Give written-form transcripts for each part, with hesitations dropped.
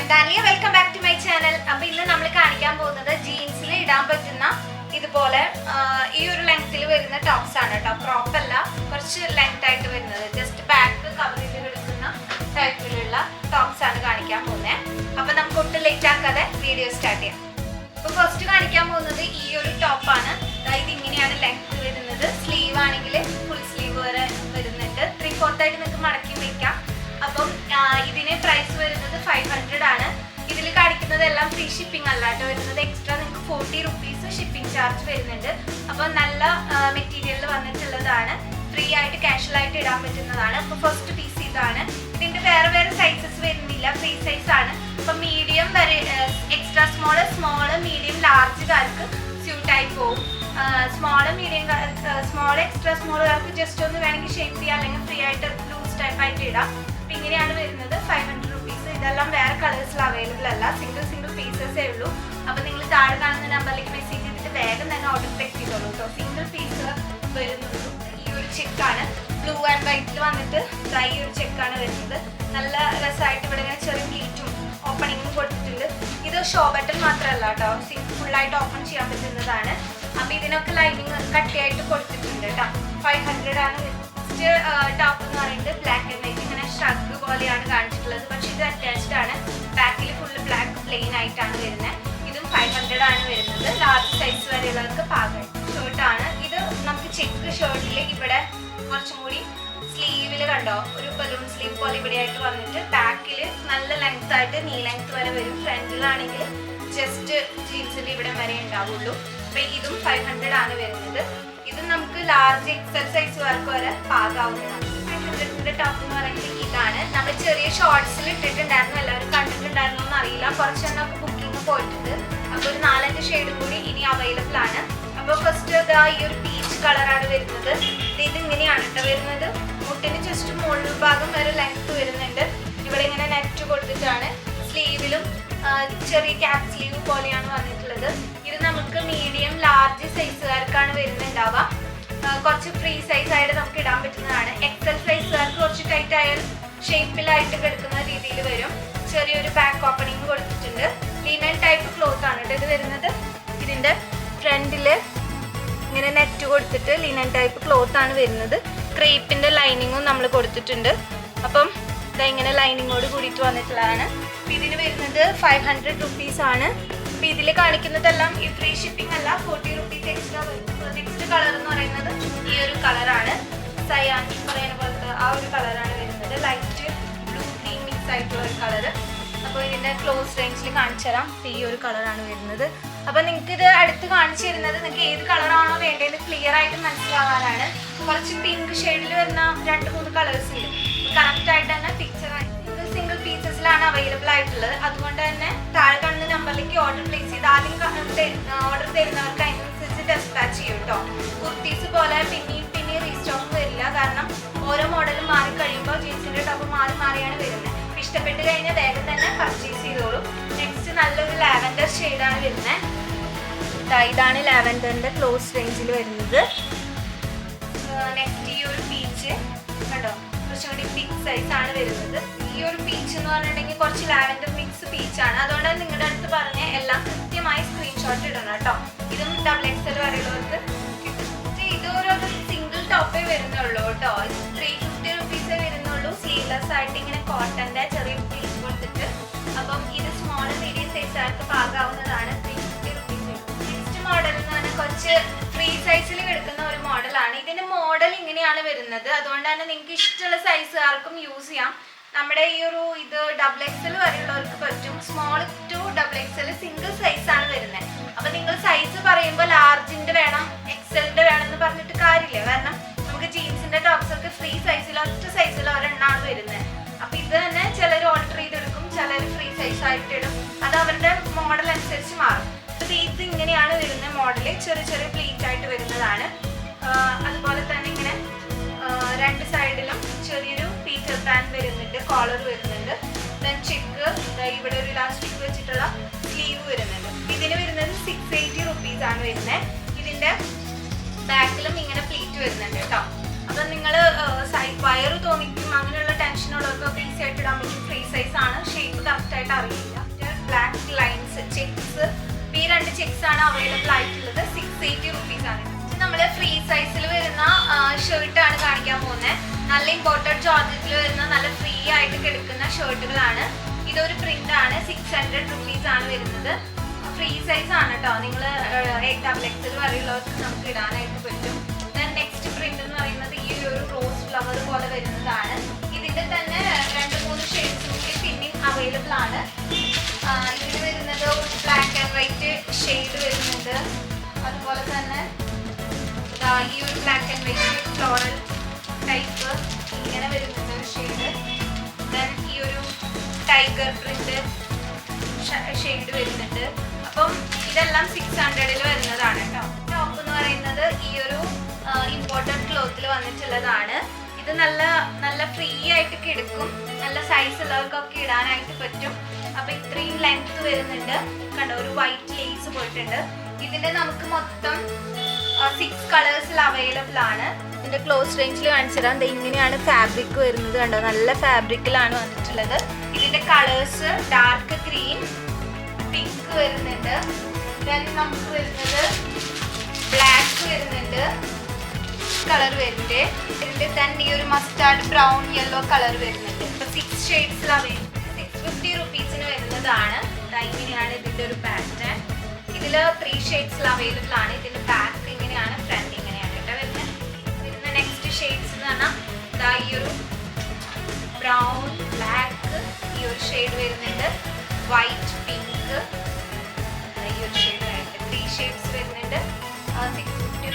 I'm Dania. Welcome back to my channel. അപ്പോൾ ഇന്ന് നമ്മൾ കാണിക്കാൻ പോകുന്നത് ജീൻസിൽ ഇടാൻ പറ്റുന്ന ഇതുപോലെ ഈ ഒരു ലെങ്ത്തിൽ വരുന്ന ടോപ്സ് ആണ് കേട്ടോ. ക്രോപ്പ് അല്ല, കുറച്ച് ലെങ്ത് ആയിട്ട് വരുന്നത്, ജസ്റ്റ് ബാക്ക് കവർ ചെയ്ത് കിടക്കുന്ന ടൈപ്പിലുള്ള ടോപ്സ് ആണ് കാണിക്കാൻ പോകുന്നത്. അപ്പോൾ നമുക്ക് ഒട്ടും ലേറ്റ് ആക്കാതെ വീഡിയോ സ്റ്റാർട്ട് ചെയ്യാം. അപ്പോൾ ഫസ്റ്റ് കാണിക്കാൻ പോകുന്നത് ഈ ഒരു ടോപ്പാണ്. ഇത് ഇങ്ങനെയാണ് ലെങ്ത് വരുന്നത്. സ്ലീവ് ആണെങ്കിൽ ഫുൾ സ്ലീവ് വരെ വരുന്നുണ്ട്. 3/4 ആയിട്ട് നിങ്ങൾക്ക് മടക്കി വയ്ക്കാം. അപ്പം ഇതിന് പ്രൈസ് വരുന്നത് 500 ആണ്. ഇതിൽ കാണിക്കുന്നതെല്ലാം ഫ്രീ ഷിപ്പിംഗ് അല്ലാട്ടോ വരുന്നത്. എക്സ്ട്രാ നിങ്ങൾക്ക് 40 rupees ഷിപ്പിംഗ് ചാർജ് വരുന്നുണ്ട്. അപ്പോൾ നല്ല മെറ്റീരിയലിൽ വന്നിട്ടുള്ളതാണ്. ഫ്രീ ആയിട്ട് കാഷ്വൽ ആയിട്ട് ഇടാൻ പറ്റുന്നതാണ്. അപ്പോൾ ഫസ്റ്റ് പീസ് ഇതാണ്. ഇതിൻ്റെ വേറെ സൈസസ് വരുന്നില്ല, ഫ്രീ സൈസ് ആണ്. അപ്പോൾ മീഡിയം വരെ, എക്സ്ട്രാ സ്മോള് മീഡിയം ലാർജുകാർക്ക് സ്യൂട്ടായി പോകും. സ്മോൾ എക്സ്ട്രാ സ്മോളുകാർക്ക് ജസ്റ്റ് ഒന്ന് വേണമെങ്കിൽ ഷേപ്പ് ചെയ്യാം, അല്ലെങ്കിൽ ഫ്രീ ആയിട്ട് ലൂസ് ടൈപ്പ് ആയിട്ട് ഇടാം. അപ്പോൾ ഇങ്ങനെയാണ് വരുന്നത്. 500 rupees. ഇതെല്ലാം വേറെ കളേഴ്സിൽ അവൈലബിൾ അല്ല, സിംഗിൾ പീസസേ ഉള്ളൂ. അപ്പോൾ നിങ്ങൾ താഴെ കാണുന്ന നമ്പറിലേക്ക് മെസ്സേജ് ചെയ്തിട്ട് വേഗം തന്നെ ഓർഡർ പ്ലേസ് ചെയ്തോളൂ കേട്ടോ. സിംഗിൾ പീസ് വരുന്നുള്ളൂ. ഈ ഒരു ചെക്കാണ് ബ്ലൂ ആൻഡ് വൈറ്റിൽ വന്നിട്ട് ഈ ഒരു ചെക്കാണ് വരുന്നത്. നല്ല രസമായിട്ട് ഇവിടെ ഇങ്ങനെ ചെറിയ പ്ലീറ്റും ഓപ്പണിങ്ങും കൊടുത്തിട്ടുണ്ട്. ഇത് ഷോ ബട്ടൺ മാത്രമല്ല കേട്ടോ, ഫുള്ളായിട്ട് ഓപ്പൺ ചെയ്യാൻ പറ്റുന്നതാണ്. അപ്പോൾ ഇതിനൊക്കെ ലൈനിങ് കട്ടിയായിട്ട് കൊടുത്തിട്ടുണ്ട് കേട്ടോ. 500 ആണ്. ടോപ്പ് എന്ന് പറയുന്നത് ബ്ലാക്ക് ആൻഡ് വൈറ്റ്, ഇങ്ങനെ ഷഗ് പോലെയാണ് കാണിച്ചിട്ടുള്ളത്. പക്ഷെ ഇത് അറ്റാച്ച്ഡ് ആണ്. ബാക്കിൽ ഫുള്ള് ബ്ലാക്ക് പ്ലെയിൻ ആയിട്ടാണ് വരുന്നത്. ഇതും 500 ആണ് വരുന്നത്. ലാർജ് സൈസ് വരെയുള്ളവർക്ക് പാകം ഷർട്ടാണ് ഇത്. നമുക്ക് ചെക്ക് ഷർട്ടിൽ ഇവിടെ കുറച്ചും കൂടി സ്ലീവിൽ കണ്ടോ, ഒരു ബലൂൺ സ്ലീവ് പോലെ ഇവിടെ ആയിട്ട് വന്നിട്ട് ബാക്കിൽ നല്ല ലെങ്ത് ആയിട്ട് നീ ലെങ്ത് വരെ വരും. ഫ്രണ്ടിലാണെങ്കിൽ ജസ്റ്റ് ജീൻസിൽ ഇവിടെ വരെ ഉണ്ടാവുള്ളൂ. അപ്പോൾ ഇതും 500 ആണ് വരുന്നത്. ഇത് നമുക്ക് ലാർജ് എക്സൽ സൈസ് വർക്ക് വരെ പാകാവുന്നതാണ്. 500 ടോപ്പ് എന്ന് പറയുന്നത് ഇതാണ്. നമ്മൾ ചെറിയ ഷോർട്സിൽ ഇട്ടിട്ടുണ്ടായിരുന്നു, എല്ലാവരും കണ്ടിട്ടുണ്ടായിരുന്നു എന്ന് അറിയില്ല. കുറച്ചെണ്ണമൊക്കെ ബുക്കിംഗ് പോയിട്ടുണ്ട്. അപ്പോൾ ഒരു 4-5 ഷെയ്ഡും കൂടി ഇനി അവൈലബിൾ ആണ്. അപ്പോൾ ഫസ്റ്റ് ഈ ഒരു പീച്ച് കളറാണ് വരുന്നത്. ഇത് ഇങ്ങനെയാണ് കേട്ടോ വരുന്നത്. മുട്ടിന് ജസ്റ്റ് മുകൾ ഭാഗം വരെ ലെങ്ത് വരുന്നുണ്ട്. ഇവിടെ ഇങ്ങനെ നെറ്റ് കൊടുത്തിട്ടാണ്. സ്ലീവിലും ചെറിയ ക്യാപ് സ്ലീവ് പോലെയാണ് വന്നിട്ടുള്ളത്. ഇത് നമുക്ക് മീഡിയം ലാർജ് സൈസുകാർക്കാണ് വരുന്നുണ്ടാവുക. കുറച്ച് ഫ്രീ സൈസ് ആയിട്ട് നമുക്ക് ഇടാൻ പറ്റുന്നതാണ്. എക്സൽ സൈസുകാർക്ക് കുറച്ച് ടൈറ്റ് ആയാൽ ഷേപ്പിലായിട്ട് കിടക്കുന്ന രീതിയിൽ വരും. ചെറിയൊരു ബാക്ക് ഓപ്പണിങ് കൊടുത്തിട്ടുണ്ട്. ലിനൻ ടൈപ്പ് ക്ലോത്ത് ആണ് കേട്ടോ ഇത് വരുന്നത്. ഇതിൻ്റെ ഫ്രണ്ടിൽ ഇങ്ങനെ നെറ്റ് കൊടുത്തിട്ട് ലിനൻ ടൈപ്പ് ക്ലോത്ത് ആണ് വരുന്നത്. ക്രേപ്പിൻ്റെ ലൈനിങ്ങും നമ്മൾ കൊടുത്തിട്ടുണ്ട്. അപ്പം ഇങ്ങനെ ലൈനിങ്ങോട് കൂടിയിട്ട് വന്നിട്ടുള്ളതാണ്. അപ്പോൾ ഇതിന് വരുന്നത് 500 rupees ആണ്. അപ്പോൾ ഇതിൽ കാണിക്കുന്നതെല്ലാം ഈ ഫ്രീ ഷിപ്പിംഗ് അല്ല, 40 rupees എക്സ്ട്രാ വരും. നെക്സ്റ്റ് കളർ എന്ന് പറയുന്നത് ഈ ഒരു കളറാണ്. സയാൻ പറയുന്ന പോലത്തെ ആ ഒരു കളറാണ് വരുന്നത്. ലൈറ്റ് ബ്ലൂ ഗ്രീൻ മിക്സ് ആയിട്ടുള്ള ഒരു കളറ്. അപ്പോൾ ഇതിൻ്റെ ക്ലോസ് റേഞ്ചിൽ കാണിച്ചു തരാം. ഈ ഒരു കളറാണ് വരുന്നത്. അപ്പോൾ നിങ്ങൾക്ക് ഇത് അടുത്ത് കാണിച്ചു തരുന്നത് നിങ്ങൾക്ക് ഏത് കളറാണോ വേണ്ടത് ക്ലിയർ ആയിട്ട് മനസ്സിലാവാനാണ്. കുറച്ച് പിങ്ക് ഷെയ്ഡിൽ വരുന്ന 2-3 കളേഴ്സ് ഉണ്ട്. കറക്റ്റായിട്ട് തന്നെ പിക്ചറായിട്ട് സിംഗിൾ പീസസിലാണ് അവൈലബിൾ ആയിട്ടുള്ളത്. അതുകൊണ്ട് തന്നെ താഴെ കാണുന്ന നമ്പറിലേക്ക് ഓർഡർ പ്ലേസ് ചെയ്ത് ആദ്യം ഓർഡർ തരുന്നവർക്ക് അതിനനുസരിച്ച് ഡെസ്പാച്ച് ചെയ്യും കേട്ടോ. കുർത്തീസ് പോലെ പിന്നെയും റീസ്റ്റോക്ക് വരില്ല. കാരണം ഓരോ മോഡലും മാറി കഴിയുമ്പോൾ ജീൻസിൻ്റെ ടോപ്പ് മാറിയാണ് വരുന്നത്. ഇഷ്ടപ്പെട്ട് കഴിഞ്ഞാൽ വേഗം തന്നെ പർച്ചേസ് ചെയ്തോളൂ. നെക്സ്റ്റ് നല്ലൊരു ലാവൻഡർ ഷെയ്ഡാണ് വരുന്നത്. ഇതാണ് ലാവൻഡറിൻ്റെ ക്ലോസ് റേഞ്ചിൽ വരുന്നത്. നെക്സ്റ്റ് ഈ ഒരു പീച്ച് കണ്ടോ, കുറച്ചും കൂടി ബിഗ് സൈസ് ആണ് വരുന്നത്. ഈ ഒരു പീച്ച് എന്ന് പറഞ്ഞിട്ടുണ്ടെങ്കിൽ കുറച്ച് ലാവൻഡർ മിക്സ് പീച്ചാണ്. അതുകൊണ്ട് നിങ്ങളുടെ അടുത്ത് പറഞ്ഞ എല്ലാം കൃത്യമായി സ്ക്രീൻഷോട്ട് ഇടണം കേട്ടോ. ഇതും XXL വരെയുള്ളവർക്ക് കിട്ടും. ഇതൊരു സിംഗിൾ ടോപ്പേ വരുന്നുള്ളൂ കേട്ടോ. 350 rupees വരുന്നുള്ളൂ. സ്ലീവ്ലെസ് ആയിട്ട് ഇങ്ങനെ കോട്ടൻ്റെ ചെറിയ പീസ് കൊടുത്തിട്ട്. അപ്പം ഇത് സ്മോൾ മീഡിയം സൈസുകാർക്ക് പാകാവുന്നതാണ്. 350 rupees. നെക്സ്റ്റ് മോഡൽ എന്ന് പറഞ്ഞാൽ കുറച്ച് ഫ്രീ സൈസിൽ കിടക്കുന്ന ഒരു മോഡലാണ്. ഇതിൻ്റെ മോഡൽ ഇങ്ങനെയാണ് വരുന്നത്. അതുകൊണ്ട് തന്നെ നിങ്ങൾക്ക് ഇഷ്ടമുള്ള സൈസുകാർക്കും യൂസ് ചെയ്യാം. നമ്മുടെ ഈ ഒരു ഇത് XXL വരെയുള്ളവർക്ക് പറ്റും. സ്മോൾ ടു XXL സിംഗിൾ സൈസാണ് വരുന്നത്. അപ്പോൾ നിങ്ങൾ സൈസ് പറയുമ്പോൾ ലാർജിൻ്റെ വേണം, എക്സലിൻ്റെ വേണം എന്ന് പറഞ്ഞിട്ട് കാര്യമില്ല. കാരണം നമുക്ക് ജീൻസിൻ്റെ ടോപ്സൊക്കെ ഫ്രീ സൈസിൽ ഒറ്റ സൈസിൽ ഒരെണ്ണമാണ് വരുന്നത്. അപ്പോൾ ഇത് തന്നെ ചിലർ ഓൾട്ടർ ചെയ്തെടുക്കും, ചിലർ ഫ്രീ സൈസ് ആയിട്ട് ഇടും. അത് അവരുടെ മോഡൽ അനുസരിച്ച് മാറും. അപ്പോൾ ഇത് ഇങ്ങനെയാണ് വരുന്നത് മോഡൽ. ചെറിയ പ്ലീറ്റ് ആയിട്ട് വരുന്നതാണ്. അതുപോലെ തന്നെ ഇങ്ങനെ 2 സൈഡിലും ചെറിയൊരു പീറ്റർ പാൻ വരുന്നുണ്ട്, കോളർ വരുന്നുണ്ട്. ദെൻ ചെക്ക് ഇവിടെ ഒരു ഇലാസ്റ്റിക് വെച്ചിട്ടുള്ള സ്ലീവ് വരുന്നുണ്ട്. ഇതിന് വരുന്നത് 680 rupees ആണ് വരുന്നത്. ഇതിൻ്റെ ബാക്കിലും ഇങ്ങനെ പ്ലീറ്റ് വരുന്നുണ്ട് കേട്ടോ. അപ്പം നിങ്ങൾ വയറ് തോന്നിക്കും അങ്ങനെയുള്ള ടെൻഷനുള്ളവർക്കൊക്കെ ഈസി ആയിട്ട് ഇടാൻ പറ്റും. ഫ്രീ സൈസ് ആണ്. ഷേപ്പ് കറക്റ്റ് ആയിട്ട് അറിയില്ല. ബ്ലാക്ക് ലൈൻസ് ചെക്സ്, ഈ 2 ചെക്സ് ആണ് അവൈലബിൾ ആയിട്ടുള്ളത്. 680 റുപ്പീസ് ആണ്. നമ്മൾ ഫ്രീ സൈസിൽ വരുന്ന ഷർട്ടാണ് കാണിക്കാൻ പോകുന്നത്. നല്ല ഇമ്പോർട്ടഡ് ജോർജറ്റിൽ വരുന്ന നല്ല ഫ്രീ ആയിട്ട് കിടക്കുന്ന ഷർട്ടുകളാണ്. ഇതൊരു പ്രിന്റ് ആണ്. 600 റുപ്പീസ് ആണ് വരുന്നത്. ഫ്രീ സൈസ് ആണ് കേട്ടോ. നിങ്ങൾ XXL വരെയുള്ളവർക്ക് നമുക്ക് ഇടാനായിട്ട് പറ്റും. നെക്സ്റ്റ് പ്രിന്റ് എന്ന് പറയുന്നത് ഈ ഒരു റോസ് ഫ്ലവർ പോലെ വരുന്നതാണ്. ഇതിന്റെ തന്നെ 2-3 ഷെയ്ഡ്സ് കൂടി പിന്നെയും അവൈലബിൾ ആണ്. ഇതിൽ വരുന്നത് ബ്ലാക്ക് ആൻഡ് വൈറ്റ് ഷെയ്ഡ് വരുന്നുണ്ട്. അതുപോലെ തന്നെ ഈ ഒരു black and white floral type ഇങ്ങനെ വരുന്നുണ്ട് ഒരു ഷെയ്ഡ്. ദെൻ ഈ ഒരു ടൈഗർ പ്രിന്റ് ഷെയ്ഡ് വരുന്നുണ്ട്. അപ്പം ഇതെല്ലാം 600-ൽ വരുന്നതാണ് കേട്ടോ. ടോപ്പ് എന്ന് പറയുന്നത് ഈ ഒരു ഇമ്പോർട്ടഡ് ക്ലോത്തിൽ വന്നിട്ടുള്ളതാണ്. ഇത് നല്ല നല്ല ഫ്രീ ആയിട്ട് കിടക്കും. നല്ല സൈസ് ഉള്ളവർക്കൊക്കെ ഇടാനായിട്ട് പറ്റും. അപ്പൊ ഇത്രയും ലെങ്ത് വരുന്നുണ്ട്. കണ്ടോ, ഒരു വൈറ്റ് ലേസ് പോയിട്ടുണ്ട്. ഇതിന്റെ നമുക്ക് മൊത്തം 6 കളേഴ്സിൽ അവൈലബിൾ ആണ്. ഇതിന്റെ ക്ലോസ് റേഞ്ചിൽ കാണിച്ചുതരാം. ഇങ്ങനെയാണ് ഫാബ്രിക് വരുന്നത്. കണ്ടോ, നല്ല ഫാബ്രിക്കിലാണ് വന്നിട്ടുള്ളത്. ഇതിന്റെ കളേഴ്സ് ഡാർക്ക് ഗ്രീൻ, പിങ്ക് വരുന്നുണ്ട്. ദെൻ നമുക്ക് വരുന്നത് ബ്ലാക്ക് വരുന്നുണ്ട്, കളർ വരുന്നുണ്ട്. ഇതിന്റെ തന്നെ ഈ ഒരു മസ്റ്റാർഡ് ബ്രൗൺ യെല്ലോ കളർ വരുന്നുണ്ട്. 6 ഷെയ്ഡ്സിൽ അവൈലബിൾ. 650 റുപ്പീസിന് വരുന്നതാണ്. ഇങ്ങനെയാണ് ഇതിന്റെ ഒരു പാറ്റേൺ. ഇതിൽ 3 ഷെയ്ഡ്സിൽ അവൈലബിൾ ആണ്. ഇതിന്റെ ബാക്ക് ഇങ്ങനെയാണ്, ഫ്രണ്ട് ഇങ്ങനെയാണ് കേട്ടോ വരുന്നത്. നെക്സ്റ്റ് ഷെയ്ഡ്സ് എന്ന് പറഞ്ഞാൽ ഈ ഒരു ബ്രൗൺ, ബ്ലാക്ക്, ഈ ഒരു ഷെയ്ഡ് വരുന്നുണ്ട്. വൈറ്റ്, പിങ്ക്, ഈ ഒരു ഷെയ്ഡ് വരുന്നുണ്ട്. 3 ഷെയ്ഡ്സ് വരുന്നുണ്ട്. 650.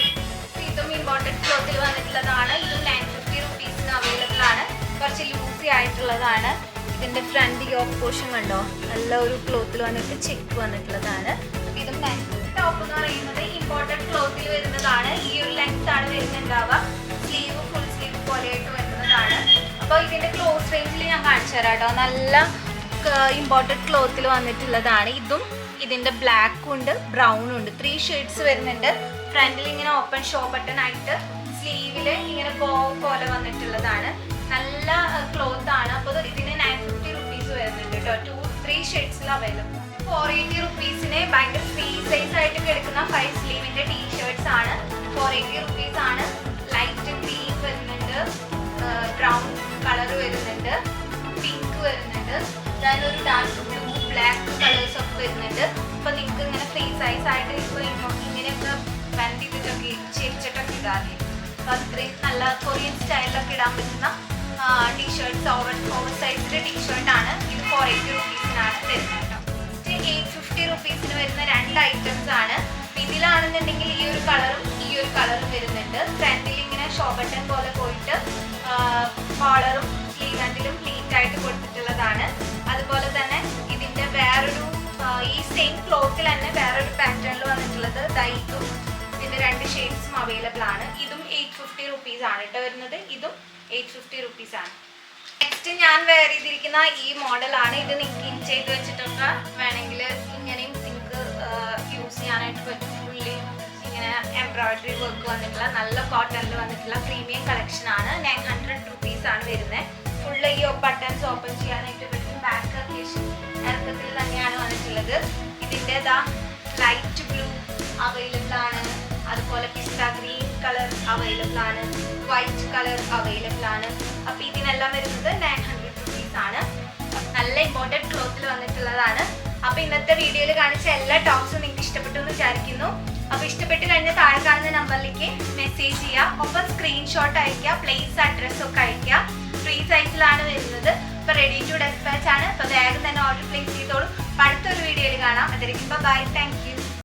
ഇതും ഇമ്പോർട്ടഡ് ക്ലോത്തിൽ വന്നിട്ടുള്ളതാണ്. ഇതും 950 റുപ്പീസിന് അവൈലബിൾ ആണ്. കുറച്ച് ലൂസി ആയിട്ടുള്ളതാണ്. ഇതിന്റെ ഫ്രണ്ട് യോക്ക് പോർഷൻ കണ്ടോ, നല്ല ഒരു ക്ലോത്തിൽ വന്നിട്ട് ചെക്ക് വന്നിട്ടുള്ളതാണ്. ഇതും 950. ടോപ്പ് എന്ന് പറയുന്നത് ഇമ്പോർട്ടഡ് ക്ലോത്തിൽ വരുന്നതാണ്. ഈ ഒരു ലെങ്ത് ആണ് വരുന്നുണ്ടാവുക. സ്ലീവ് ഫുൾ സ്ലീവ് പോലെയായിട്ട് വരുന്നതാണ്. അപ്പോൾ ഇതിന്റെ ക്ലോസ് റേഞ്ചിൽ ഞാൻ കാണിച്ചു തരാം കേട്ടോ. നല്ല ഇമ്പോർട്ടഡ് ക്ലോത്തിൽ വന്നിട്ടുള്ളതാണ്. ഇതും ഇതിന്റെ ബ്ലാക്കും ഉണ്ട്, ബ്രൗണും ഉണ്ട്. 3 ഷെയ്ഡ്സ് വരുന്നുണ്ട്. ഫ്രണ്ടിൽ ഇങ്ങനെ ഓപ്പൺ ഷോ ബട്ടൺ ആയിട്ട്, സ്ലീവില് ഇങ്ങനെ ബോ പോലെ വന്നിട്ടുള്ളതാണ്. നല്ല ക്ലോത്ത് ആണ്. അപ്പോൾ ഇതിന് 950 റുപ്പീസ് വരുന്നുണ്ട് കേട്ടോ. 3 ഷെയ്ഡ്സിൽ അവൈലബിൾ. 480 റുപ്പീസിന് ഭയങ്കര ഫ്രീ സൈസ് ആയിട്ട് കിടക്കുന്ന 5 സ്ലീവിന്റെ ടീഷർട്ട്സ് ആണ്. 480 റുപ്പീസ് ആണ്. ലൈറ്റ് ഗ്രീൻ വരുന്നുണ്ട്, ബ്രൗൺ കളർ വരുന്നുണ്ട്, പിങ്ക് വരുന്നുണ്ട്, then ഒരു ഡാർക്ക് ബ്ലൂ, ബ്ലാക്ക് കളേഴ്സ് ഒക്കെ വരുന്നുണ്ട്. അപ്പൊ നിങ്ങൾക്ക് ഇങ്ങനെ ഫ്രീ സൈസ് ആയിട്ട് ഇങ്ങനെയൊക്കെ ബെൻഡ് ചെയ്തിട്ടൊക്കെ ചെരിച്ചിട്ടൊക്കെ ഇടാറില്ലേ. അപ്പൊ അത്രയും നല്ല കൊറിയൻ സ്റ്റൈലിലൊക്കെ ഇടാൻ പറ്റുന്ന ടീഷർട്ട്സ്, ഓവർ സൈസിന്റെ ടീഷർട്ടാണ്. ഇത് 480 റുപ്പീസിനാണ് വരുന്നത് കേട്ടോ. 850 റുപ്പീസിന് വരുന്ന 2 ഐറ്റംസ് ആണ്. ഇതിലാണെന്നുണ്ടെങ്കിൽ ഈ ഒരു കളറും ഈ ഒരു കളറും വരുന്നുണ്ട്. ഫ്രണ്ടിൽ ഇങ്ങനെ ഷോ ബട്ടൺ പോലെ പോയിട്ട് കോളറും സ്ലീവ് ഹാൻഡിലും പ്ലീറ്റ് ആയിട്ട് കൊടുത്തിട്ടുള്ളതാണ്. അതുപോലെ തന്നെ ഇതിന്റെ വേറൊരു ഈ സെയിം ക്ലോത്തിൽ തന്നെ വേറൊരു പാറ്റേണിൽ വന്നിട്ടുള്ളത് ഇതും. ഇതിന്റെ 2 ഷെയ്ഡ്സും അവൈലബിൾ ആണ്. ഇതും 850 റുപ്പീസ് ആണ് കേട്ടോ വരുന്നത്. ഇതും 850 റുപ്പീസ് ആണ്. നെക്സ്റ്റ് ഞാൻ വെയർ ചെയ്തിരിക്കുന്ന ഈ മോഡലാണ്. ഇത് നിങ്ങൾക്ക് ഇൻ ചെയ്ത് വെച്ചിട്ടൊക്കെ വേണമെങ്കിൽ ഇങ്ങനെയും നിങ്ങൾക്ക് യൂസ് ചെയ്യാനായിട്ട് പറ്റും. ഫുള്ളി ഇങ്ങനെ എംബ്രോയിഡറി വർക്ക് വന്നിട്ടുള്ള നല്ല കോട്ടണിൽ വന്നിട്ടുള്ള പ്രീമിയം കളക്ഷൻ ആണ്. 900 റുപ്പീസ് ആണ് വരുന്നത്. ഫുള്ള് ഈ ബട്ടൺസ് ഓപ്പൺ ചെയ്യാനായിട്ട് പറ്റും. ബാക്ക് അത്യാവശ്യം ഇറക്കത്തിൽ തന്നെയാണ് വന്നിട്ടുള്ളത്. ഇതിൻ്റെ ലൈറ്റ് ബ്ലൂ അവൈലബിൾ ആണ്. അതുപോലെ പിസ്ത ഗ്രീൻ കളർ അവൈലബിൾ ആണ്. വൈറ്റ് കളർ അവൈലബിൾ ആണ്. അപ്പോൾ ഇതിനെല്ലാം വരുന്നത് 900 റുപ്പീസ് ആണ്. നല്ല ഇമ്പോർട്ടൻറ്റ് ക്ലോത്തിൽ വന്നിട്ടുള്ളതാണ്. അപ്പോൾ ഇന്നത്തെ വീഡിയോയിൽ കാണിച്ച എല്ലാ ടോപ്സും നിങ്ങൾക്ക് ഇഷ്ടപ്പെട്ടു എന്ന് വിചാരിക്കുന്നു. അപ്പോൾ ഇഷ്ടപ്പെട്ട് കഴിഞ്ഞാൽ താഴെ കാണുന്ന നമ്പറിലേക്ക് മെസ്സേജ് ചെയ്യുക. ഒപ്പം സ്ക്രീൻഷോട്ട് അയയ്ക്കുക, പ്ലേസ് അഡ്രസ്സ് ഒക്കെ അയയ്ക്കുക. ഫ്രീ സൈസിലാണ് വരുന്നത്. ഇപ്പോൾ റെഡി ടു ഡെസ്പാച്ച് ആണ്. അപ്പോൾ വേഗം തന്നെ ഓർഡർ പ്ലേസ് ചെയ്തോളൂ. അടുത്തൊരു വീഡിയോയിൽ കാണാം. അതിലേക്ക് ബൈ, താങ്ക് യു.